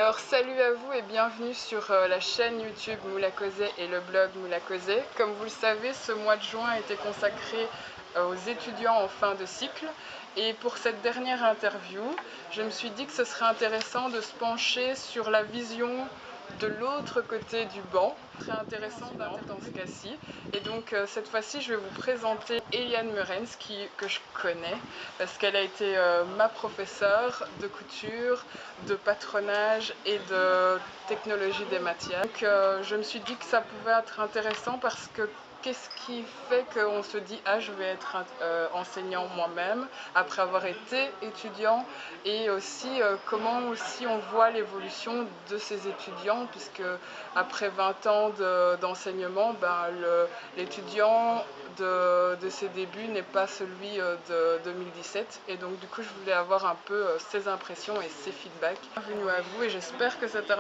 Alors salut à vous et bienvenue sur la chaîne YouTube Moula Causé et le blog Moula Causé. Comme vous le savez, ce mois de juin a été consacré aux étudiants en fin de cycle. Et pour cette dernière interview, je me suis dit que ce serait intéressant de se pencher sur la vision de l'autre côté du banc. Très intéressant dans ce cas-ci. Et donc cette fois-ci, je vais vous présenter Eliane Meurens, que je connais, parce qu'elle a été ma professeure de couture, de patronage et de technologie des matières. Donc je me suis dit que ça pouvait être intéressant parce que qu'est-ce qui fait qu'on se dit « Ah, je vais être enseignant moi-même » après avoir été étudiant, et aussi comment aussi on voit l'évolution de ces étudiants, puisque après 20 ans d'enseignement, l'étudiant de ses débuts n'est pas celui de 2017, et donc du coup je voulais avoir un peu ses impressions et ses feedbacks. Bienvenue à vous et j'espère que cette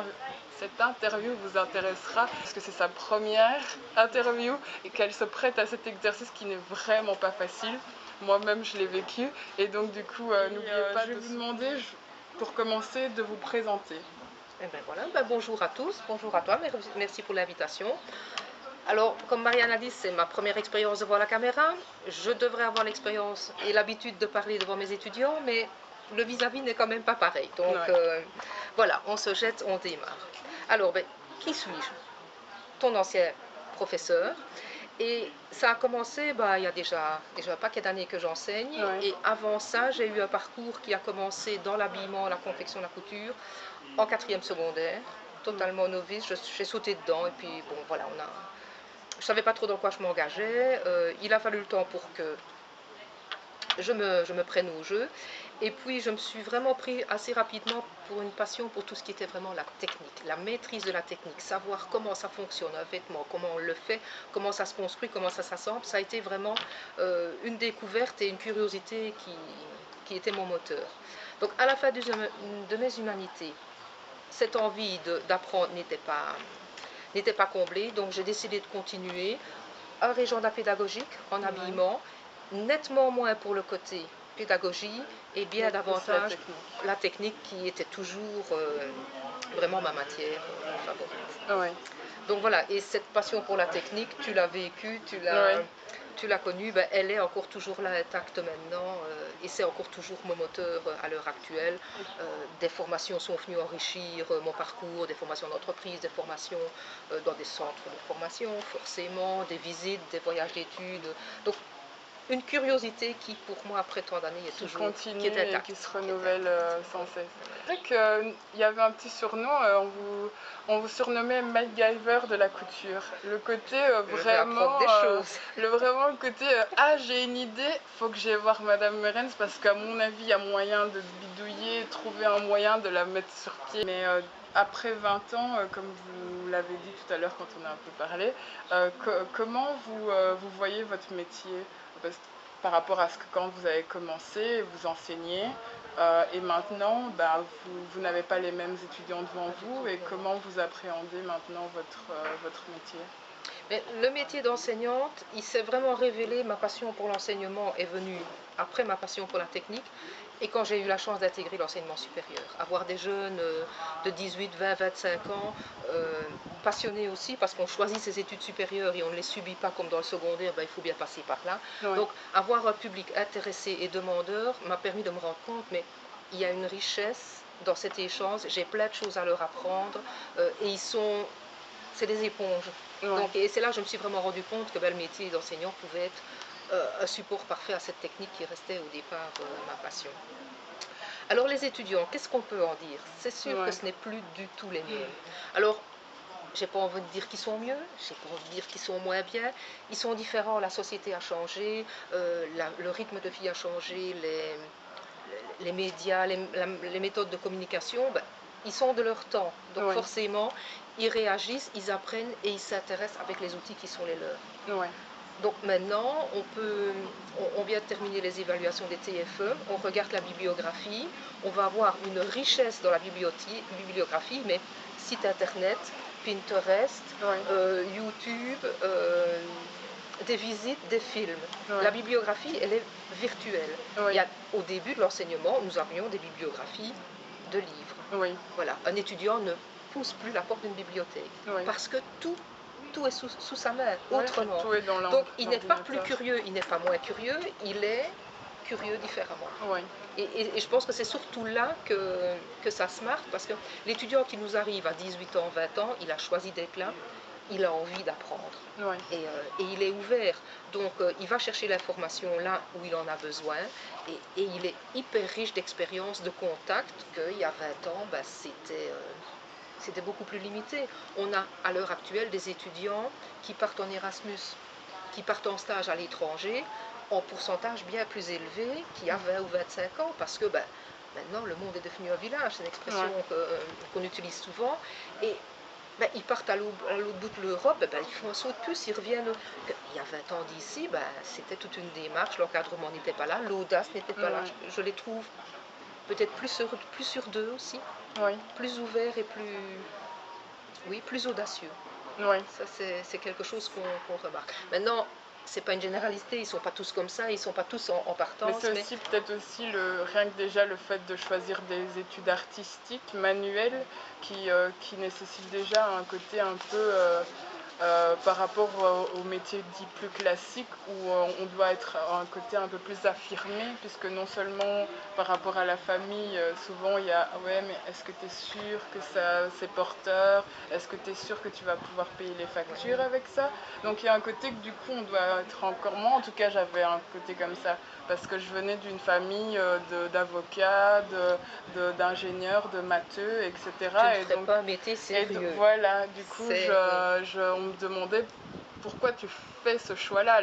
interview vous intéressera parce que c'est sa première interview et qu'elle se prête à cet exercice qui n'est vraiment pas facile. Moi-même je l'ai vécu et donc du coup n'oubliez pas de vous demander pour commencer de vous présenter. Et ben voilà, bonjour à tous, bonjour à toi, merci pour l'invitation. Alors, comme Marianne a dit, c'est ma première expérience devant la caméra. Je devrais avoir l'expérience et l'habitude de parler devant mes étudiants, mais le vis-à-vis n'est quand même pas pareil. Donc voilà, on se jette, on démarre. Alors, qui suis-je? Ton ancien professeur. Et ça a commencé, il y a déjà un paquet d'années que j'enseigne. Et avant ça, j'ai eu un parcours qui a commencé dans l'habillement, la confection, la couture, en 4e secondaire, totalement novice. J'ai sauté dedans et puis bon, voilà, je ne savais pas trop dans quoi je m'engageais. Il a fallu le temps pour que je me prenne au jeu. Et puis je me suis vraiment pris assez rapidement pour une passion pour tout ce qui était vraiment la technique, la maîtrise de la technique, savoir comment ça fonctionne un vêtement, comment on le fait, comment ça se construit, comment ça s'assemble. Ça a été vraiment une découverte et une curiosité qui était mon moteur. Donc à la fin de mes humanités, cette envie d'apprendre n'était pas comblée, donc j'ai décidé de continuer un agenda pédagogique en habillement, nettement moins pour le côté pédagogie et bien davantage la technique qui était toujours vraiment ma matière favorite. Donc voilà, et cette passion pour la technique, tu l'as vécue, tu l'as connue, elle est encore toujours là, intacte maintenant, et c'est encore toujours mon moteur à l'heure actuelle. Des formations sont venues enrichir mon parcours, des formations d'entreprise, des formations dans des centres de formation, forcément, des visites, des voyages d'études. Donc une curiosité qui, pour moi, après tant d'années, est toujours continue, qui est intacte, et qui se renouvelle sans cesse. C'est vrai qu'il y avait un petit surnom, on vous surnommait MacGyver de la couture. Le côté vraiment, le côté ah, j'ai une idée, faut que j'aille voir Madame Meurens parce qu'à mon avis, il y a moyen de bidouiller, trouver un moyen de la mettre sur pied. Mais après 20 ans, comme vous l'avez dit tout à l'heure quand on a un peu parlé, comment vous voyez votre métier par rapport à ce que quand vous avez commencé, vous enseignez, et maintenant, vous n'avez pas les mêmes étudiants devant vous, et comment vous appréhendez maintenant votre métier? Mais le métier d'enseignante, il s'est vraiment révélé, ma passion pour l'enseignement est venue après ma passion pour la technique, et quand j'ai eu la chance d'intégrer l'enseignement supérieur, avoir des jeunes de 18, 20, 25 ans, passionnés aussi, parce qu'on choisit ses études supérieures et on ne les subit pas comme dans le secondaire, il faut bien passer par là. Donc avoir un public intéressé et demandeur m'a permis de me rendre compte, mais il y a une richesse dans cet échange, j'ai plein de choses à leur apprendre, et c'est des éponges. Donc, et c'est là que je me suis vraiment rendu compte que le métier d'enseignant pouvait être un support parfait à cette technique qui restait au départ ma passion. Alors les étudiants, qu'est-ce qu'on peut en dire? C'est sûr que ce n'est plus du tout les mêmes. Alors, j'ai pas envie de dire qu'ils sont mieux, j'ai pas envie de dire qu'ils sont moins bien. Ils sont différents, la société a changé, le rythme de vie a changé, les médias, les méthodes de communication, ils sont de leur temps. Donc forcément, ils réagissent, ils apprennent et ils s'intéressent avec les outils qui sont les leurs. Donc maintenant, on vient de terminer les évaluations des TFE, on regarde la bibliographie, on va avoir une richesse dans la bibliographie, mais site internet, Pinterest, YouTube, des visites, des films. La bibliographie, elle est virtuelle. Au début de l'enseignement, nous avions des bibliographies de livres. Oui, Voilà, un étudiant ne pousse plus la porte d'une bibliothèque oui. parce que tout est sous sa main, Oui, autrement. tout est dans Donc il n'est pas plus l'ordinateur. curieux, il n'est pas moins curieux, il est curieux différemment. Oui, Et je pense que c'est surtout là que ça se marque, parce que l'étudiant qui nous arrive à 18 ans, 20 ans, il a choisi d'être là, il a envie d'apprendre. oui, Et il est ouvert. Donc il va chercher l'information là où il en a besoin. Et il est hyper riche d'expériences, de contacts, qu'il y a 20 ans, ben, c'était beaucoup plus limité. On a à l'heure actuelle des étudiants qui partent en Erasmus, qui partent en stage à l'étranger, en pourcentage bien plus élevé qu'il y a 20 ou 25 ans, parce que ben, maintenant le monde est devenu un village, c'est une expression ouais. qu'on utilise souvent. Et ben, ils partent à l'autre bout de l'Europe, ben, ils font un saut de puce, ils reviennent. Il y a 20 ans d'ici, ben, c'était toute une démarche, l'encadrement n'était pas là, l'audace n'était pas là. Ouais. Je les trouve peut-être plus sur d'eux aussi, Oui, plus ouverts et oui, plus audacieux. oui. Ça, c'est quelque chose qu'on remarque. Maintenant, c'est pas une généralité, ils sont pas tous comme ça, ils sont pas tous en Mais partance, c'est mais aussi peut-être aussi rien que déjà le fait de choisir des études artistiques, manuelles, qui nécessitent déjà un côté un peu par rapport au métier dit plus classique où on doit être un côté un peu plus affirmé, puisque non seulement par rapport à la famille, souvent il y a ah ouais, mais est-ce que tu es sûr que ça c'est porteur? Est-ce que tu es sûr que tu vas pouvoir payer les factures ouais, avec ça? Donc il y a un côté que du coup on doit être encore moins, en tout cas j'avais un côté comme ça, parce que je venais d'une famille d'avocats, d'ingénieurs, de matheux, tu ne etc. ferais pas un métier sérieux. Voilà, du coup, Oui, on me demandait pourquoi tu fais ce choix-là.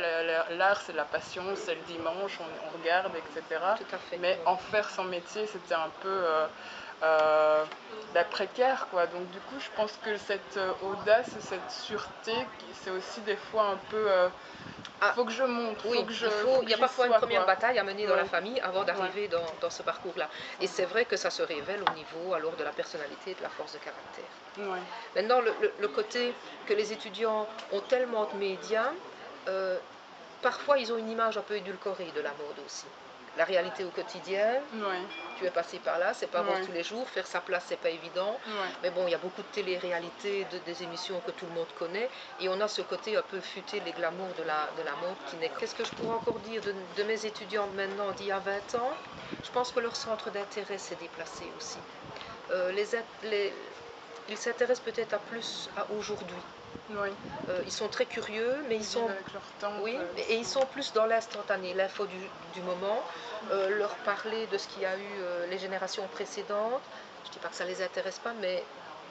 L'art, c'est la passion, c'est le dimanche, on regarde, etc. tout à fait. Mais Oui. en faire son métier, c'était un peu précaire, quoi. Donc, du coup, je pense que cette audace, cette sûreté, c'est aussi des fois un peu. Ah, Faut que je montre, oui, faut il que y a j'y parfois une sois, première quoi. bataille à mener dans la Ouais, famille avant ouais, d'arriver dans ce parcours-là. Et c'est vrai que ça se révèle au niveau alors de la personnalité et de la force de caractère. ouais, Maintenant, le côté que les étudiants ont tellement de médias, euh, parfois ils ont une image un peu édulcorée de la mode aussi. La réalité au quotidien, ouais, tu es passé par là, c'est pas voir ouais, tous les jours, faire sa place c'est pas évident. ouais, Mais bon, il y a beaucoup de télé-réalités, des émissions que tout le monde connaît, et on a ce côté un peu futé, les glamours de la mode qui n'est. Qu'est-ce que je pourrais encore dire de mes étudiants maintenant d'il y a 20 ans? Je pense que leur centre d'intérêt s'est déplacé aussi. Euh, les, les, ils s'intéressent peut-être plus à aujourd'hui. ouais. Ils sont très curieux, mais ils Ils vivent sont, avec leur temps, oui, quoi. et ils sont plus dans l'instantané, l'info du moment, leur parler de ce qu'il y a eu les générations précédentes. Je ne dis pas que ça ne les intéresse pas, mais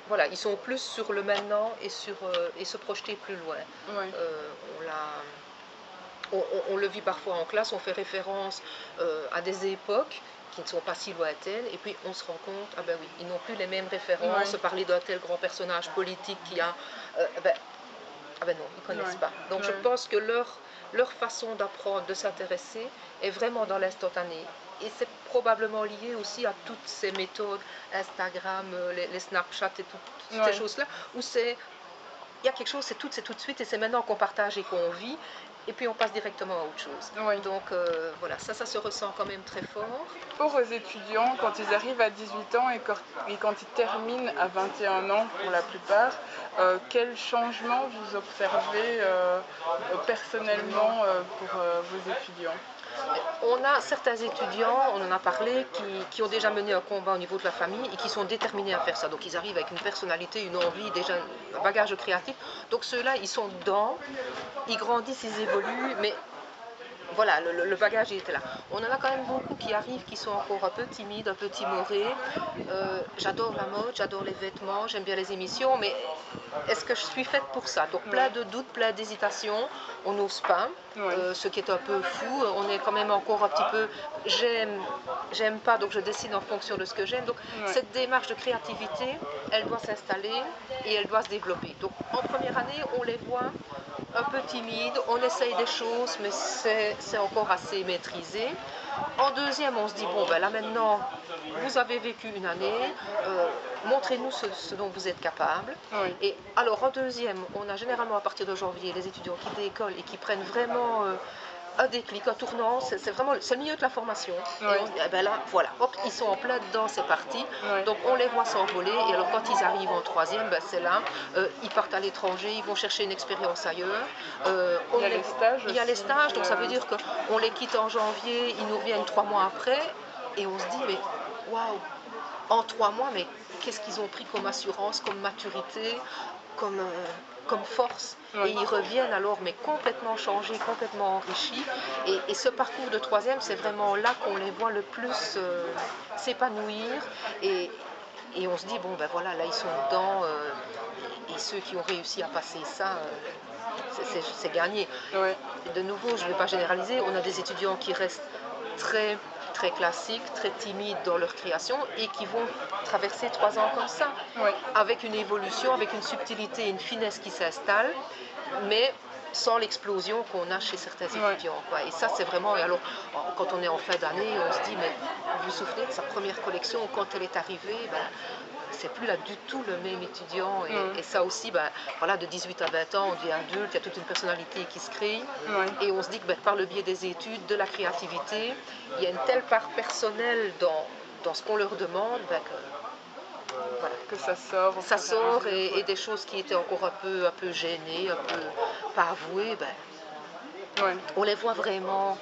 voilà, ils sont plus sur le maintenant et se projeter plus loin. Ouais, Euh, on l'a on le vit parfois en classe, on fait référence à des époques qui ne sont pas si lointaines, et puis on se rend compte, ah ben oui, ils n'ont plus les mêmes ouais, références, parler d'un tel grand personnage politique qui a, ben, ah ben non, ils ne connaissent ouais, pas. Donc je ouais, pense que leur façon d'apprendre, de s'intéresser, est vraiment dans l'instantané. Et c'est probablement lié aussi à toutes ces méthodes, Instagram, les Snapchat et toutes ces ouais, choses-là, où il y a quelque chose, c'est tout de suite, et c'est maintenant qu'on partage et qu'on vit, et puis on passe directement à autre chose. ouais. Donc voilà, ça se ressent quand même très fort. Pour aux étudiants, quand ils arrivent à 18 ans et quand ils terminent à 21 ans pour la plupart, quels changements vous observez personnellement pour vos étudiants? On a certains étudiants, on en a parlé, qui ont déjà mené un combat au niveau de la famille et qui sont déterminés à faire ça. Donc ils arrivent avec une personnalité, une envie, déjà un bagage créatif. Donc ceux-là, ils sont dedans, ils grandissent, ils évoluent, mais voilà, le bagage il était là. On en a quand même beaucoup qui arrivent, qui sont encore un peu timides, un peu timorés. J'adore la mode, j'adore les vêtements, j'aime bien les émissions, mais est-ce que je suis faite pour ça? Donc plein Ouais, de doutes, plein d'hésitations, on n'ose pas. ouais, Ce qui est un peu fou, on est quand même encore un petit peu j'aime pas, donc je décide en fonction de ce que j'aime. Donc ouais, cette démarche de créativité, elle doit s'installer et elle doit se développer. Donc en première année, on les voit un peu timides, on essaye des choses, mais c'est encore assez maîtrisé. En deuxième, on se dit, bon, ben là maintenant, vous avez vécu une année, montrez-nous ce dont vous êtes capable. ouais, Et alors, en deuxième, on a généralement à partir de janvier les étudiants qui décollent et qui prennent vraiment un déclic, un tournant, c'est vraiment c'est le milieu de la formation. Et Ouais. on se dit, eh ben là, voilà, hop, ils sont en plein dedans, c'est parti. Ouais. Donc on les voit s'envoler, et alors quand ils arrivent en troisième, ben, c'est là, ils partent à l'étranger, ils vont chercher une expérience ailleurs. Il y a les stages il y a les aussi stages, qui, donc ça veut dire qu'on les quitte en janvier, ils nous reviennent 3 mois après, et on se dit, mais waouh, en 3 mois, mais qu'est-ce qu'ils ont pris comme assurance, comme maturité, comme, comme force. Ouais. Et ils reviennent alors, mais complètement changés, complètement enrichis. Et ce parcours de troisième, c'est vraiment là qu'on les voit le plus s'épanouir. Et on se dit, bon ben voilà, là ils sont dedans. Et ceux qui ont réussi à passer ça, c'est gagné. Ouais. De nouveau, je ne vais pas généraliser, on a des étudiants qui restent très très classiques, très timides dans leur création et qui vont traverser 3 ans comme ça, Ouais. avec une évolution, avec une subtilité, une finesse qui s'installe, mais sans l'explosion qu'on a chez certains étudiants. Quoi. Et ça, c'est vraiment... Et alors, quand on est en fin d'année, on se dit, mais vous vous souvenez de sa première collection, quand elle est arrivée, ben, c'est plus là du tout le même étudiant. Et ça aussi, ben, voilà, de 18 à 20 ans, on devient adulte, il y a toute une personnalité qui se crée. Ouais. Et on se dit que ben, par le biais des études, de la créativité, il y a une telle part personnelle dans ce qu'on leur demande, ben, que, voilà, Que ça sort. ça sort, et ouais. des choses qui étaient encore un peu gênées, un peu pas avouées, ben, Ouais. on les voit vraiment,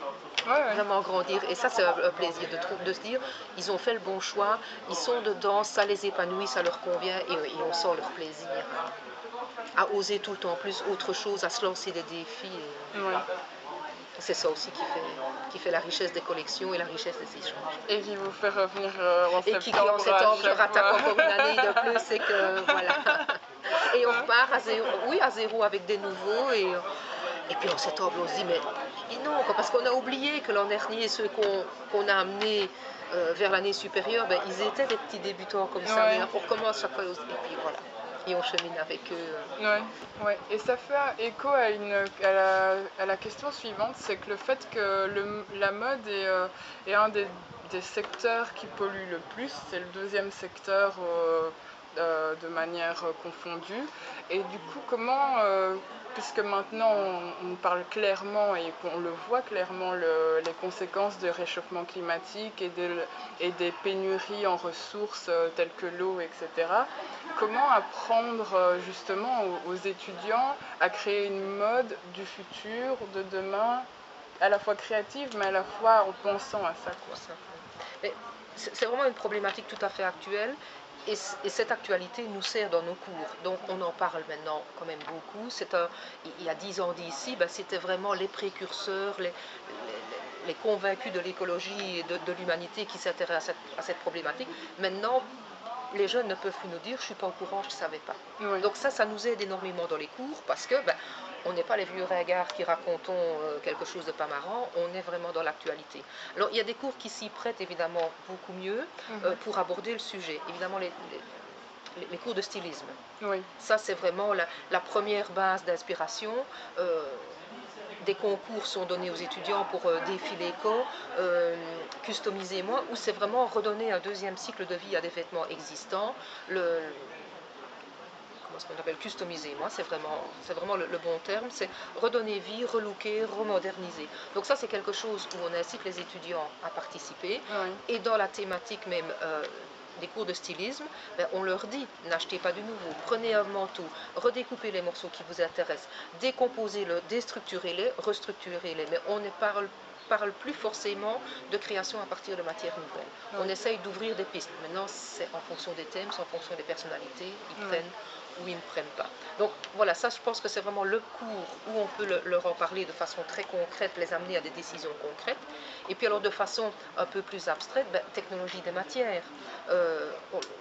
Ouais. vraiment grandir. Et ça, c'est un plaisir de se dire, ils ont fait le bon choix, ils sont dedans, ça les épanouit, ça leur convient, et on sent leur plaisir à oser tout le temps plus autre chose, à se lancer des défis. Ouais. C'est ça aussi qui fait la richesse des collections et la richesse des échanges. Et qui vous fait revenir en Et septembre. en septembre, à je chaque rattaque fois. encore une année de plus, c'est que voilà. Et on repart à zéro, oui, à zéro avec des nouveaux. Et puis en septembre, on se dit, mais non, quoi, parce qu'on a oublié que l'an dernier, ceux qu'on a amenés vers l'année supérieure, ben, ils étaient des petits débutants comme ça, Ouais. mais on recommence chaque fois, et puis voilà. Et on chemine avec eux. Ouais, ouais. Et ça fait écho à, à la question suivante, c'est que le fait que la mode est un des secteurs qui pollue le plus, c'est le deuxième secteur de manière confondue. Et du coup, comment, puisque maintenant on parle clairement et qu'on le voit clairement, les conséquences du réchauffement climatique et des pénuries en ressources telles que l'eau, etc., comment apprendre justement aux étudiants à créer une mode du futur, de demain, à la fois créative, mais à la fois en pensant à ça, quoi. Mais c'est vraiment une problématique tout à fait actuelle. Et cette actualité nous sert dans nos cours. Donc on en parle maintenant quand même beaucoup. Il y a 10 ans d'ici, ben, c'était vraiment les précurseurs, les convaincus de l'écologie et de l'humanité qui s'intéressent à cette problématique. Maintenant, les jeunes ne peuvent plus nous dire, je ne suis pas au courant, je ne savais pas. Oui. Donc ça nous aide énormément dans les cours, parce que ben, on n'est pas les vieux ringards qui racontons quelque chose de pas marrant, on est vraiment dans l'actualité. Alors il y a des cours qui s'y prêtent évidemment beaucoup mieux pour aborder le sujet. Évidemment les cours de stylisme. Oui. Ça c'est vraiment la première base d'inspiration. Des concours sont donnés aux étudiants pour défiler customiser moi, où c'est vraiment redonner un deuxième cycle de vie à des vêtements existants. Comment est-ce qu'on appelle customiser moi, c'est vraiment le bon terme, c'est redonner vie, relooker, remoderniser. Donc ça c'est quelque chose où on incite les étudiants à participer. Oui. Et dans la thématique même des cours de stylisme, ben, on leur dit, n'achetez pas du nouveau, prenez un manteau, redécoupez les morceaux qui vous intéressent, décomposez-le, déstructurez-les, restructurez-les, mais on ne parle plus forcément de création à partir de matières nouvelles. Oui. On essaye d'ouvrir des pistes. Maintenant, c'est en fonction des thèmes, c'est en fonction des personnalités, ils prennent ou ils ne prennent pas. Donc voilà, ça je pense que c'est vraiment le cours où on peut leur en parler de façon très concrète, les amener à des décisions concrètes. Et puis alors de façon un peu plus abstraite, ben, technologie des matières.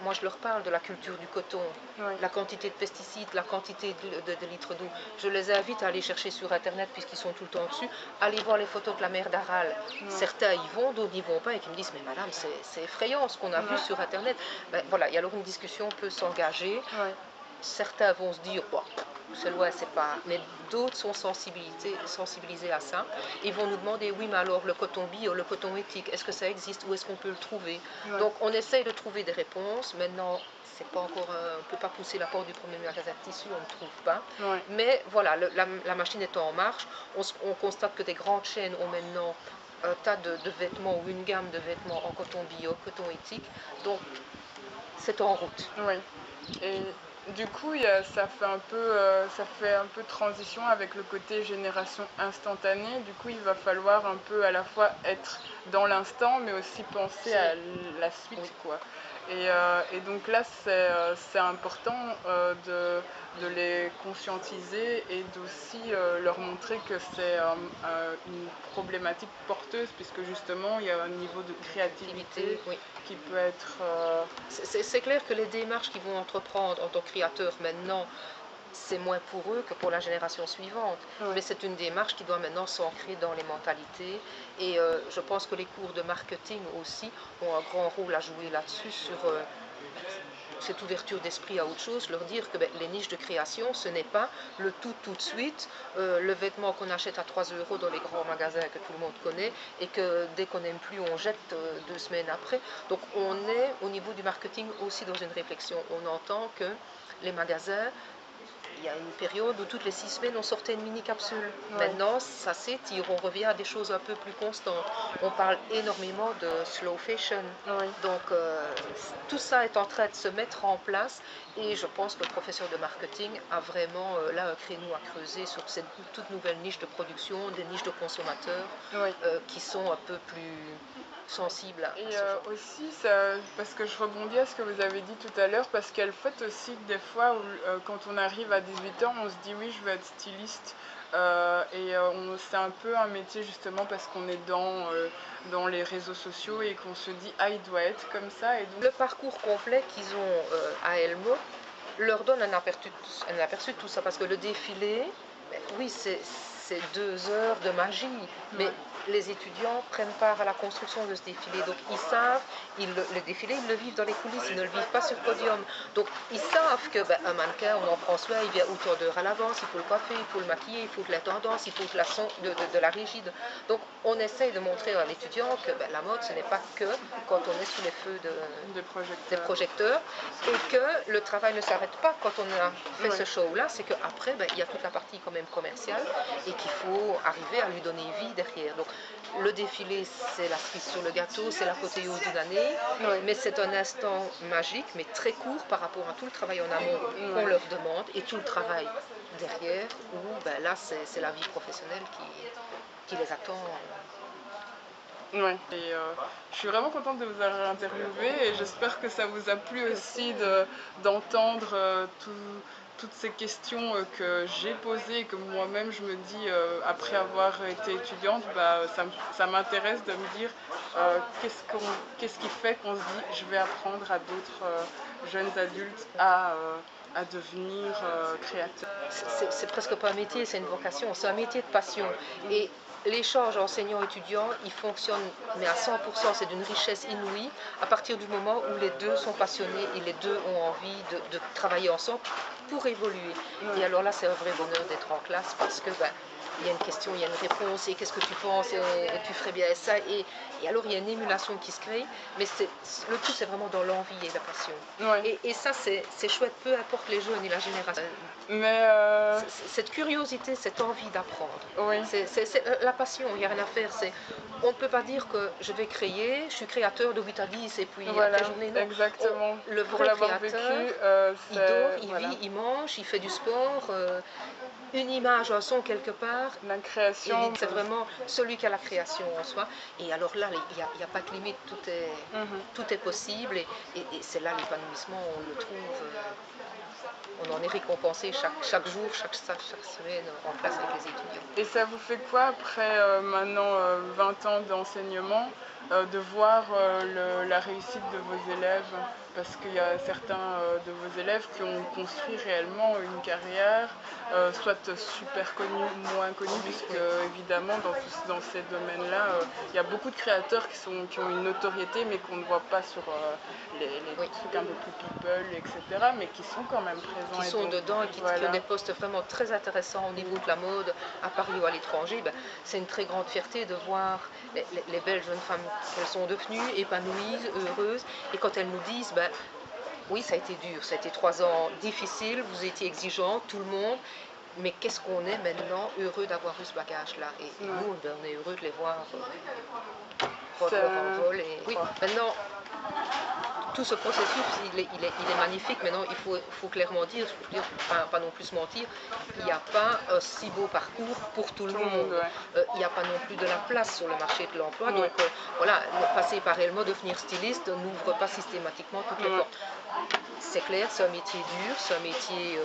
Moi je leur parle de la culture du coton, la quantité de pesticides, la quantité de litres d'eau. Je les invite à aller chercher sur internet puisqu'ils sont tout le temps dessus, aller voir les photos de la mer d'Aral. Certains y vont, d'autres n'y vont pas et qui me disent mais madame c'est effrayant ce qu'on a vu sur internet. Ben, voilà, et alors une discussion peut s'engager. certains vont se dire, bon, c'est loin, c'est pas. Mais d'autres sont sensibilisés à ça. Ils vont nous demander, oui, mais alors le coton bio, le coton éthique, est-ce que ça existe? Où est-ce qu'on peut le trouver? Ouais. Donc on essaye de trouver des réponses. Maintenant, c'est pas encore, on ne peut pas pousser la porte du premier magasin de tissu, on ne trouve pas. Ouais. Mais voilà, la machine étant en marche, on constate que des grandes chaînes ont maintenant un tas de vêtements ou une gamme de vêtements en coton bio, coton éthique. Donc c'est en route. Oui. Et du coup, ça fait un peu transition avec le côté génération instantanée. Du coup, il va falloir un peu à la fois être dans l'instant, mais aussi penser à la suite, Oui. quoi. Et donc là, c'est important de les conscientiser et d'aussi leur montrer que c'est une problématique porteuse, puisque justement, il y a un niveau de créativité Oui. qui peut être... C'est clair que les démarches qu'ils vont entreprendre en tant que créateurs maintenant, c'est moins pour eux que pour la génération suivante. Ouais. Mais c'est une démarche qui doit maintenant s'ancrer dans les mentalités. Et je pense que les cours de marketing aussi ont un grand rôle à jouer là-dessus, sur cette ouverture d'esprit à autre chose, leur dire que les niches de création, ce n'est pas le tout de suite, le vêtement qu'on achète à 3 euros dans les grands magasins que tout le monde connaît et que dès qu'on n'aime plus, on jette 2 semaines après. Donc on est au niveau du marketing aussi dans une réflexion. On entend que les magasins, il y a une période où toutes les 6 semaines on sortait une mini capsule. Ouais. Maintenant ça s'étire, on revient à des choses un peu plus constantes. On parle énormément de slow fashion. Oui. Donc tout ça est en train de se mettre en place et je pense que le professeur de marketing a vraiment là un créneau à creuser sur cette toute nouvelle niche de production, des niches de consommateurs Oui. qui sont un peu plus sensibles à Et ce genre. aussi, parce que je rebondis à ce que vous avez dit tout à l'heure, parce qu'il y a le fait aussi que des fois, quand on arrive à 18 ans, on se dit oui, je veux être styliste. C'est un peu un métier justement parce qu'on est dans les réseaux sociaux et qu'on se dit ah, il doit être comme ça. Et donc... Le parcours complet qu'ils ont à Elmo leur donne un aperçu de tout ça, parce que le défilé, oui, c'est 2 heures de magie, mais les étudiants prennent part à la construction de ce défilé, donc ils savent, le défilé, ils le vivent dans les coulisses, ils ne le vivent pas sur le podium. Donc ils savent que un mannequin, on en prend soin, il vient autant d'heures à l'avance, il faut le coiffer, il faut le maquiller, il faut de la tendance, il faut de la rigide. Donc on essaye de montrer à l'étudiant que la mode, ce n'est pas que quand on est sous les feux des projecteurs, et que le travail ne s'arrête pas quand on a fait ce show-là, c'est qu'après, il y a toute la partie quand même commerciale et qu'il faut arriver à lui donner vie derrière. Donc le défilé, c'est la cerise sur le gâteau, c'est l'apothéose d'une année, mais c'est un instant magique, mais très court par rapport à tout le travail en amont qu'on leur demande et tout le travail derrière, où là, c'est la vie professionnelle qui les attend. Ouais. Et je suis vraiment contente de vous avoir interviewé et j'espère que ça vous a plu aussi d'entendre toutes ces questions que j'ai posées et que moi-même je me dis, après avoir été étudiante, ça m'intéresse de me dire qu'est-ce qui fait qu'on se dit je vais apprendre à d'autres jeunes adultes à devenir créateurs. C'est presque pas un métier, c'est une vocation, c'est un métier de passion. Et l'échange enseignant-étudiant, il fonctionne, mais à 100%, c'est d'une richesse inouïe à partir du moment où les deux sont passionnés et les deux ont envie de travailler ensemble pour évoluer. Et alors là, c'est un vrai bonheur d'être en classe parce que il y a une question, il y a une réponse, et qu'est-ce que tu penses, et tu ferais bien ça, et alors il y a une émulation qui se crée, mais le tout c'est vraiment dans l'envie et la passion. Ouais. Et ça c'est chouette, peu importe les jeunes et la génération. Mais Cette curiosité, cette envie d'apprendre, oui. c'est la passion, il n'y a rien à faire. On ne peut pas dire que je vais créer, je suis créateur de 8 à 10 et puis Voilà, après journée, non. exactement. Le Pour vrai l'avoir créateur, vécu, il dort, il voilà. vit, il mange, il fait du sport, une image, un son quelque part. La création. C'est vraiment celui qui a la création en soi. Et alors là, il n'y a pas de limite, tout est possible. Et c'est là l'épanouissement, on le trouve. On en est récompensé chaque jour, chaque semaine en classe avec les étudiants. Et ça vous fait quoi après maintenant 20 ans d'enseignement de voir la réussite de vos élèves, parce qu'il y a certains de vos élèves qui ont construit réellement une carrière, soit super connue ou moins connue, puisque évidemment dans ces domaines-là, il y a beaucoup de créateurs qui ont une notoriété, mais qu'on ne voit pas sur les trucs un peu plus people, etc., mais qui sont quand même présents. Qui sont dedans et qui ont des postes vraiment très intéressants au niveau de la mode, à Paris ou à l'étranger. C'est une très grande fierté de voir les belles jeunes femmes qu'elles sont devenues, épanouies, heureuses, et quand elles nous disent, oui, ça a été dur, ça a été 3 ans difficiles, vous étiez exigeants, tout le monde, mais qu'est-ce qu'on est maintenant heureux d'avoir eu ce bagage-là, et nous, on est heureux de les voir prendre leur envol. Et oui, maintenant, tout ce processus, il est magnifique. Maintenant, il faut clairement dire, pas non plus mentir, il n'y a pas un si beau parcours pour tout le monde. Il n'y a pas non plus de la place sur le marché de l'emploi. Donc voilà, passer par Elmo, devenir styliste, n'ouvre pas systématiquement toutes les portes. C'est clair, c'est un métier dur, c'est un métier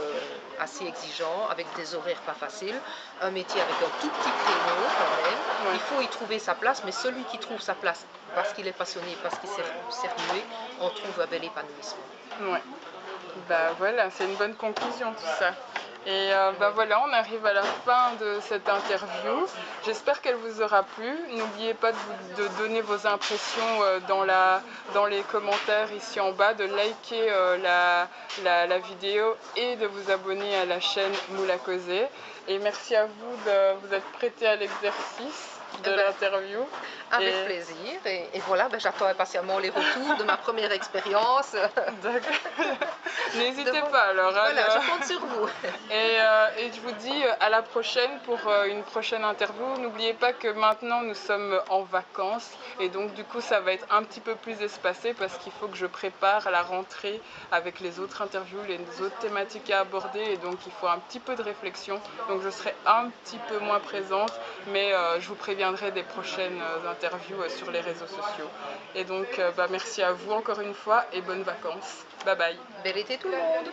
assez exigeant, avec des horaires pas faciles, un métier avec un tout petit créneau quand même. Il faut y trouver sa place, mais celui qui trouve sa place parce qu'il est passionné, parce qu'il s'est remué, on trouve un bel épanouissement. Ouais. Voilà, c'est une bonne conclusion tout ça. Et voilà, on arrive à la fin de cette interview. J'espère qu'elle vous aura plu. N'oubliez pas de donner vos impressions dans les commentaires ici en bas, de liker la vidéo et de vous abonner à la chaîne Moula Causé. Et merci à vous de vous être prêté à l'exercice de l'interview. Avec plaisir. Et voilà, j'attends impatiemment les retours de ma première expérience. N'hésitez pas alors. Voilà, je compte sur vous. Et je vous dis à la prochaine pour une prochaine interview. N'oubliez pas que maintenant nous sommes en vacances et donc du coup ça va être un petit peu plus espacé parce qu'il faut que je prépare la rentrée avec les autres interviews, les autres thématiques à aborder, et donc il faut un petit peu de réflexion. Donc je serai un petit peu moins présente, mais je vous préviendrai des prochaines interviews sur les réseaux sociaux. Et donc merci à vous encore une fois et bonnes vacances. Bye bye. Bel été tout le monde.